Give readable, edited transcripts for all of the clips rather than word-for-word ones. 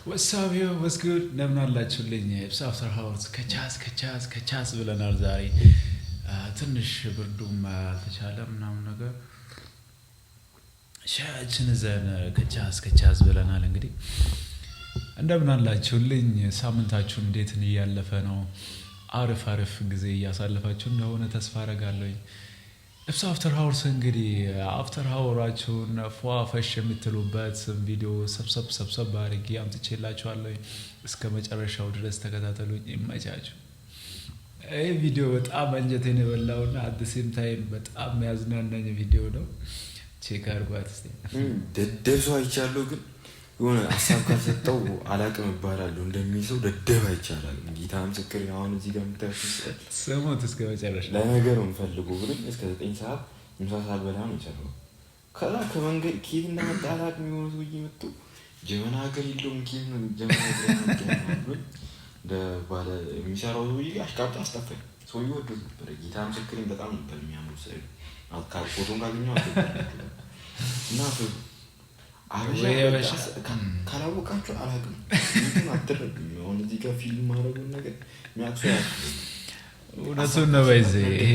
ወሳብ was good እንደምን አላችሁልኝ አፍተር ሃውስ ከቻስ ብለናል ዛሬ ትንሽ ብርዱም አልተቻለም ምናምን ነገር ሻችን ዘን ከቻስ ብለናል እንግዲህ እንደምን አላችሁልኝ ሳምንታችሁ እንዴት እያለፈ ነው አሪፍ ጊዜ እያሳለፋችሁ እንደሆነ ተስፋ አደርጋለሁ አፍተር ሃውስ እንግዲህ አፍተር ሃውራችሁን ፏፈሽ የምትሉበት ቪዲዮ ሰብሰብ አድርጌ አምጥቼላችኋለሁ እስከ መጨረሻው ድረስ ተከታተሉኝ ይመቻችሁ ይሄ ቪዲዮ በጣም አንጀቴን የበላውና at the same time በጣም ያዝናናኝ ቪዲዮ ነው ቼክ አድርጓት እስቲ ደደሱ አይቻለሁ ግን የሆነ ሐሳብ ካሰጠው አላቅም ባላለው እንደሚይዘው ደደብ አይቻላል ጌታ ምስክር አሁን እዚህ ጋር የምታዩት ሰሞት እስከ መጨረሻ ለነገሩም ፈልጉ ብለኝ እስከ 9 ሰዓት ምሳ ሰዓት በላ ነው የሰራው ከዛ ከመንገድ ኬት እንደመጣ አላቅም የሆነ ሰውዬ መጥቶ ጀመና ሀገር የለውም ኬት ነው ጀመና ሀገር ነው ባለ የሚሰራው ሰውዬ አሽቃብጣ አስጠፋኝ ሰውዬው ወዶ ነበር ጌታ ምስክር በጣም ነበር የሚያምሩ ሰው ፎቶን ካገኘው እና አበሻ ካላወቃችሁ አላውቅም ግን አትረዱም አሁን እዚህ ጋር ፊልም ማድረጉን ነገር የሚያክሱ እውነቱን ነው ባይዘ ይሄ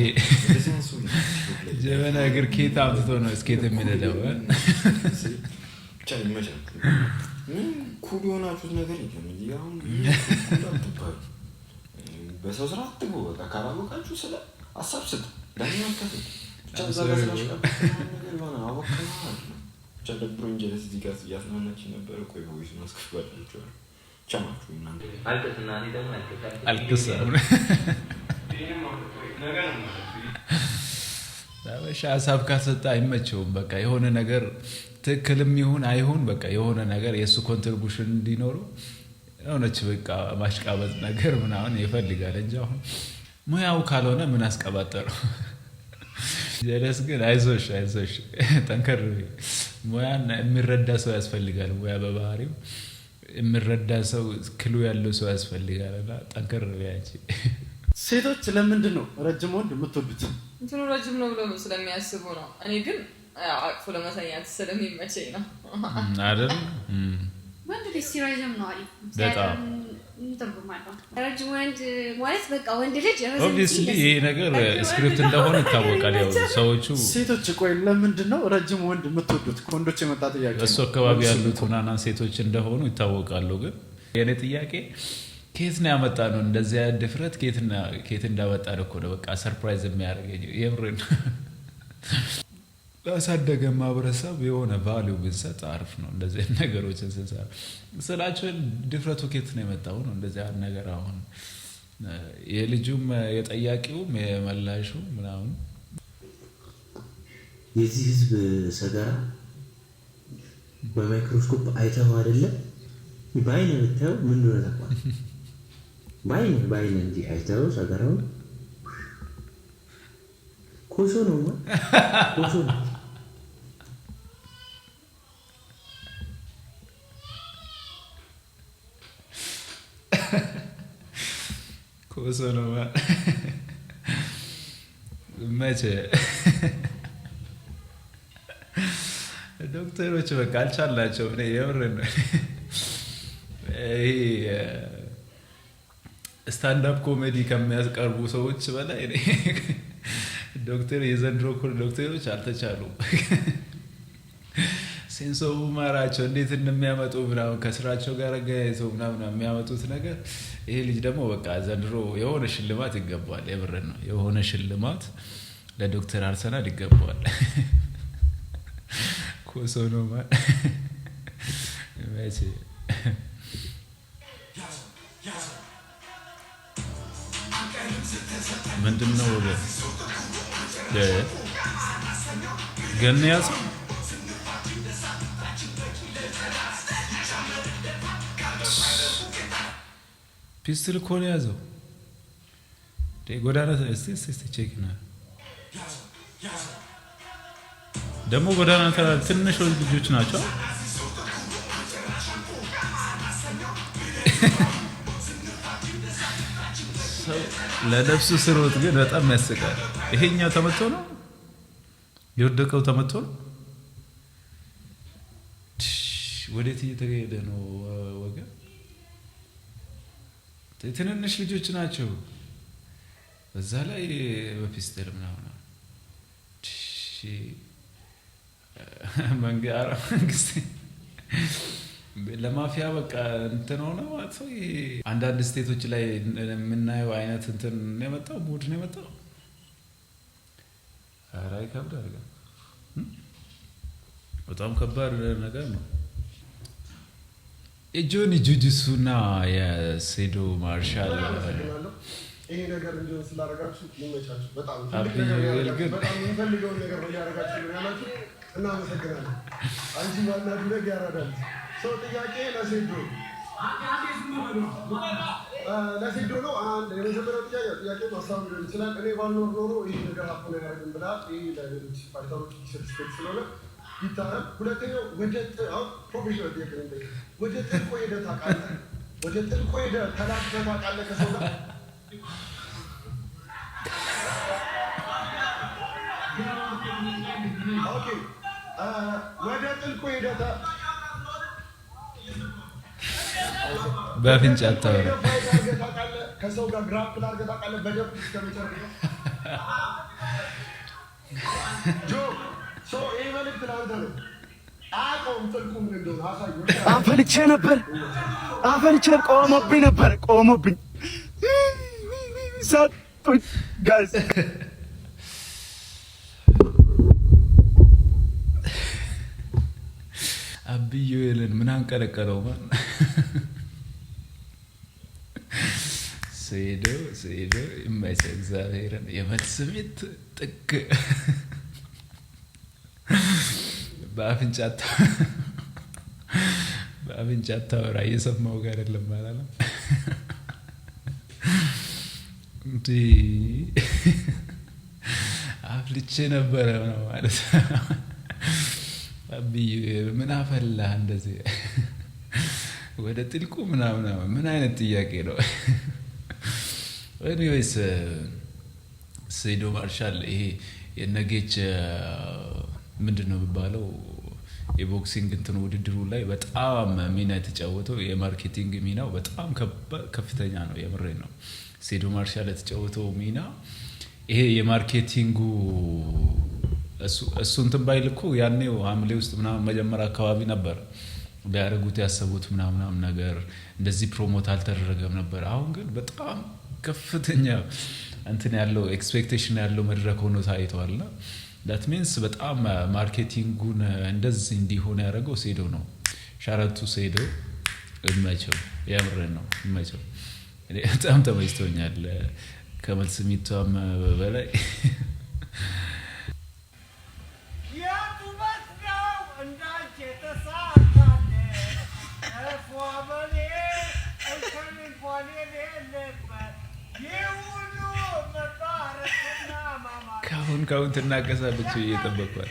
ጀበና እግር ኬት አምጥቶ ነው እስኬት የሚነዳው ብቻ ይመቻል ምን ኩል የሆናችሁት ነገር የለም እዚህ አሁን በሰው ስራ አትግቡ በቃ ካላወቃችሁ ስለ ሀሳብ ስጥ ዳኛ አትከፍ ብቻ ዛሬ ነገር ሆነ አወቀና ቻለብሩን ጀለስ ዲጋስ ያስናናች ነበር ቆይ ቮይስ ማስከፍቷል ቻማችሁ እናንተ አልከስና እኔ ደግሞ አልከስ ታበሻ ሀሳብ ካሰጣ አይመቸውም በቃ የሆነ ነገር ትክክልም ይሁን አይሁን በቃ የሆነ ነገር የሱ ኮንትሪቢዩሽን እንዲኖረው የሆነች በቃ ማሽቃበጥ ነገር ምናምን ይፈልጋል እንጂ አሁን ሙያው ካልሆነ ምን አስቀባጠረው ጀለስ ግን አይዞሽ ጠንከር ሙያን የሚረዳ ሰው ያስፈልጋል ሙያ በባህሪው የሚረዳ ሰው ክሉ ያለው ሰው ያስፈልጋልና ጠንከር ያቺ ሴቶች ለምንድን ነው ረጅም ወንድ የምትወዱት እንትኑ ረጅም ነው ብለው ስለሚያስቡ ነው እኔ ግን አቅፎ ለማሳየት ስለሚመቸኝ ነው አይደል ወንድ ልጅ ሲረጅም ነው አሪፍ በጣም እንተርጉማለሁ ረጅም ወንድ ማለት በቃ ወንድ ልጅ ኦብቪየስሊ ይሄ ነገር ስክሪፕት እንደሆነ ይታወቃል ያው ሰዎቹ ሴቶች ቆይ ለምንድን ነው ረጅም ወንድ የምትወዱት ኮንዶች የመጣ ጥያቄ እሱ አካባቢ ያሉት ሆናና ሴቶች እንደሆኑ ይታወቃሉ ግን የኔ ጥያቄ ከየት ነው ያመጣነው እንደዚህ አይነት ድፍረት ከየት እንዳመጣ እኮ ነው በቃ ሰርፕራይዝ የሚያደርገኝ የምርን ለሳደገ ማህበረሰብ የሆነ ቫልዩ ብንሰጥ አሪፍ ነው እንደዚህ ነገሮችን ስንሰራ ስላችሁ ድፍረቱ ከየት ነው የመጣው ነው እንደዚህ አይነት ነገር አሁን የልጁም የጠያቂውም የመላሹ ምናምን የዚህ ህዝብ ሰገራ በማይክሮስኮፕ አይተው አይደለም ባይነ ብታው ምን ነው ተቋም ባይነ እንጂ አይተው ሰገራው ኮሶ ነው ኮሶ ነው መቼ ዶክተሮች በቃ አልቻላቸው እኔ የምርን ይሄ ስታንድ አፕ ኮሜዲ ከሚያስቀርቡ ሰዎች በላይ እኔ ዶክተር የዘንድሮ ዶክተሮች አልተቻሉም ሴንሶ ማራቸው እንዴት እንደሚያመጡ ምናምን ከስራቸው ጋር ጋይዘው ምናምን የሚያመጡት ነገር ይሄ ልጅ ደግሞ በቃ ዘንድሮ የሆነ ሽልማት ይገባዋል የብርን ነው የሆነ ሽልማት ለዶክተር አርሰናል ይገባዋል ኮሶ ነው ማለት መቼ ምንድነው ገና ያዝ ፒስትል ኮን ያዘው ጎዳና እስቲ ቼክ ነው ደግሞ ጎዳና ትንሽ ልጆች ናቸው ለነፍሱ ስሮት ግን በጣም ያስቃል ይሄኛው ተመቶ ነው የወደቀው ተመቶ ነው ወዴት እየተገኘ ነው ወገን ትንንሽ ልጆች ናቸው። በዛ ላይ በፒስተል ምናምን መንግስት ለማፊያ በቃ እንትን ሆነ ማለት ነው። አንዳንድ ስቴቶች ላይ የምናየው አይነት እንትን ነው የመጣው፣ ሙድ ነው የመጣው። ኧረ ይከብዳል፣ በጣም ከባድ ነገር ነው። የጆኒ ጁጁሱና የሴዶ ማርሻል ይሄ ነገር እንዲሆን ስላደረጋችሁ ይመቻችሁ። በጣም የሚፈልገውን ነገር ነው እያደረጋችሁ ያላችሁ። እናመሰግናለን። አንቺ ዋና ዱረግ ያራዳል ሰው ጥያቄ ለሴዶ ነው። አንድ የመጀመሪያው ጥያቄ ማሳብ ሊሆን ይችላል። እኔ ባልኖር ኖሮ ይህ ነገር አፎ ያደርግም ብላ ይህ ለሌሎች ፋይተሮች ሰርቲፊኬት ስለሆነ ይታረም። ሁለተኛው ፕሮፌሽናል ጥያቄ ነው። ወደ ጥልቆ ሄደህ ታውቃለህ? ወደ ጥልቆ ሄደህ ተላክተህ ታውቃለህ ከሰው ጋር? ኦኬ ወደ ጥልቆ ሄደህ በአፍንጫ አታወራ ከሰው ጋር ግራፕል አድርገህ ታውቃለህ? በደንብ እስከመጨረሻ ጆ ይህ መልዕክት ለአንተ ነው። አያውቀውም ጥልቁ ምን እንደሆነ አሳየው። አፈልቼ ነበር ቆሞብኝ ሰጡኝ ጋዝ አብዩ የለን ምን አንቀለቀለው ማን ሴዶ የማይሰ እግዚአብሔርን የመልስ ስሜት ጥግ በአፍንጫ አታወራ እየሰማው ጋር አይደለም ማለት ነው። እንዴ አፍልቼ ነበረ ነው ማለት አብይ ምን አፈላህ እንደዚህ ወደ ጥልቁ ምናምን ምን አይነት ጥያቄ ነው? ኤኒዌይስ ሴዶ ማርሻል ይሄ የነጌች ምንድነው የሚባለው የቦክሲንግ እንትን ውድድሩ ላይ በጣም ሚና የተጫወተው የማርኬቲንግ ሚናው በጣም ከፍተኛ ነው። የምሬን ነው። ሴዶ ማርሻል የተጫወተው ሚና ይሄ የማርኬቲንጉ እሱ እንትን ባይል እኮ ያኔው ሐምሌ ውስጥ ምናምን መጀመሪያ አካባቢ ነበር ሊያደርጉት ያሰቡት ምናምን ነገር እንደዚህ ፕሮሞት አልተደረገም ነበር። አሁን ግን በጣም ከፍተኛ እንትን ያለው ኤክስፔክቴሽን ያለው መድረክ ሆኖ ታይቷልና that means በጣም ማርኬቲንጉን እንደዚህ እንዲሆን ያደረገው ሴዶ ነው። ሻረቱ ሴዶ እመቸው ያምረን ነው እመቸው። እኔ በጣም ተመችቶኛል ከመልስ ሚቷም በላይ ካሁን ትናቀሳለች እየጠበቅኳል።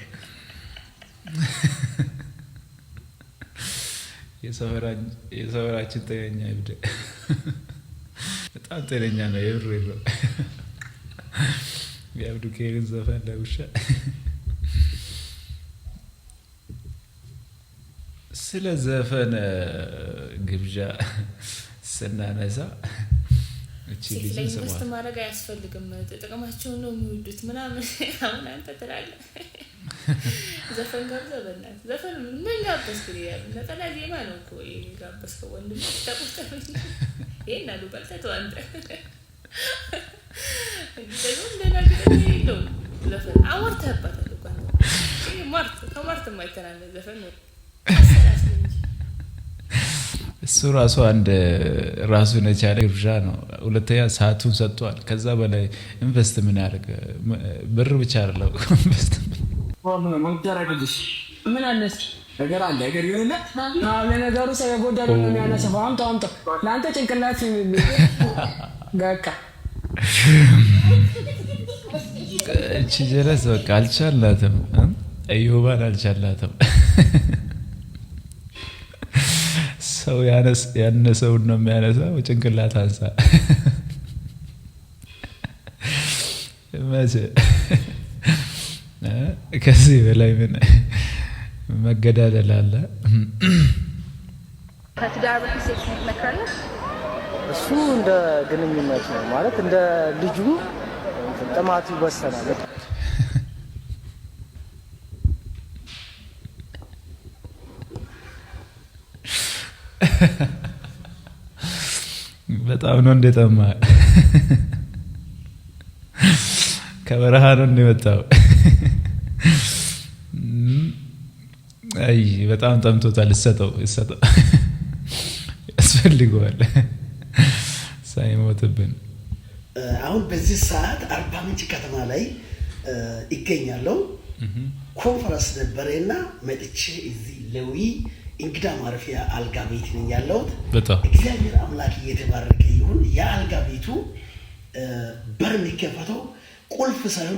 የሰፈራችን ጤነኛ ይብደ በጣም ጤነኛ ነው። የብር የለው የአብዱ ኬርን ዘፈን ለውሻ ስለ ዘፈን ግብዣ ስናነሳ ኢንቨስት ማድረግ አያስፈልግም። ጥቅማቸውን ነው የሚወዱት ምናምን። አሁን አንተ ትላለህ ዘፈን ጋብዘህ በእናትህ ዘፈን ምን ጋበዝክ? ነጠላ ዜማ ነው እኮ የጋበዝከው ወንድም ተቆጠብ። ይሄን አሉ በልተህ አንተ ደግሞ እንደናገር ነው ዘፈን አወርተህባታል እኮ አንተ። ከማርት የማይተናነስ ዘፈን ነው። እሱ ራሱ አንድ ራሱን የቻለ ግብዣ ነው። ሁለተኛ ሰዓቱን ሰጥቷል። ከዛ በላይ ኢንቨስት ምን ያደርግ ብር ብቻ አይደለም ኢንቨስት ምን አነስ ነገር አለ ነገር ይሆንና ለነገሩ ሰው የጎደለው ነው የሚያነሳው። አምጣ ለአንተ ጭንቅላት በቃ እቺ ጀለስ በቃ አልቻላትም። እዮባን አልቻላትም። ሰው ያነሰውን ነው የሚያነሳው። ጭንቅላት አንሳ መቼ ከዚህ በላይ ምን መገዳደል አለ? ከትዳር በፊት ሴክስ ትመክራለህ? እሱ እንደ ግንኙነት ነው ማለት እንደ ልጁ ጥማቱ ይወሰናል። በጣም ነው እንደጠማ ከበረሃ ነው እንደመጣው። አይ በጣም ጠምቶታል። እሰጠው ያስፈልገዋል ሳይሞትብን። አሁን በዚህ ሰዓት አርባ ምንጭ ከተማ ላይ ይገኛለሁ። ኮንፈረንስ ነበረና መጥቼ እዚህ ለዊ እንግዳ ማረፊያ አልጋ ቤት ነኝ ያለሁት። እግዚአብሔር አምላክ እየተባረከ ይሁን። የአልጋ ቤቱ በር የሚከፈተው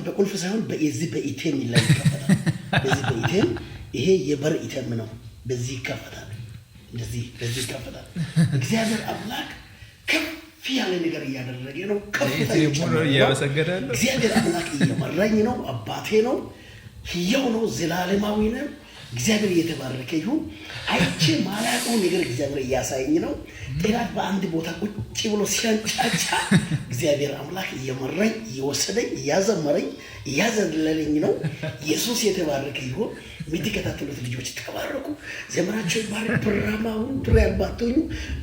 በቁልፍ ሳይሆን በዚህ በኢቴም ላይ ይከፈታል። በዚህ በኢቴም ይሄ የበር ኢቴም ነው። በዚህ ይከፈታል። እንደዚህ በዚህ ይከፈታል። እግዚአብሔር አምላክ ከፍ ያለ ነገር እያደረገ ነው። እግዚአብሔር አምላክ እየመራኝ ነው። አባቴ ነው። ሕያው ነው። ዘላለማዊ ነው። እግዚአብሔር እየተባረከ ይሁን። አይቼ ማላውቀው ነገር እግዚአብሔር እያሳየኝ ነው። ጤናት በአንድ ቦታ ቁጭ ብሎ ሲያንጫጫ እግዚአብሔር አምላክ እየመራኝ እየወሰደኝ እያዘመረኝ እያዘለለኝ ነው። ኢየሱስ የተባረከ ይሁን። የሚከታተሉት ልጆች ተባረኩ። ዘመናቸው ይባረክ። ብራማውን ብር ያልባተኙ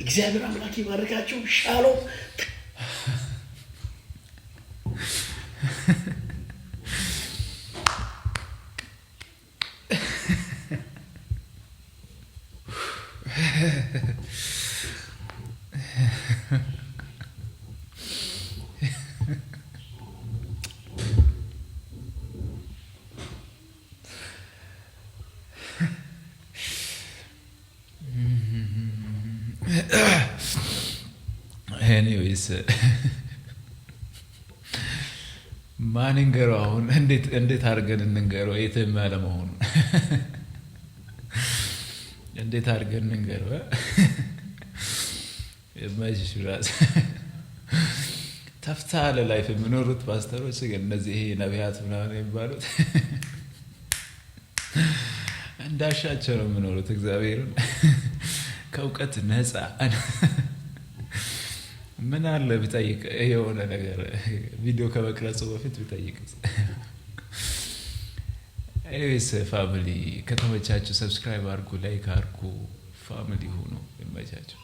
እግዚአብሔር አምላክ ይባርካቸው። ሻሎም anyways ማን እንገረው አሁን እንዴት አድርገን እንንገረው የትም ያለ መሆኑ እንዴት አድርገን እንንገረው የማይሽ ራስ ተፍታለ ላይፍ የምኖሩት ፓስተሮች ግን እነዚህ ነቢያት ምናምን የሚባሉት እንዳሻቸው ነው የምኖሩት። እግዚአብሔርን ከእውቀት ነፃ ምን አለ ቢጠይቅ የሆነ ነገር ቪዲዮ ከመቅረጹ በፊት ቢጠይቅ። ኤስ ፋሚሊ ከተመቻችሁ ሰብስክራይብ አድርጉ፣ ላይክ አድርጉ፣ ፋሚሊ ሁኑ። ይመቻችሁ።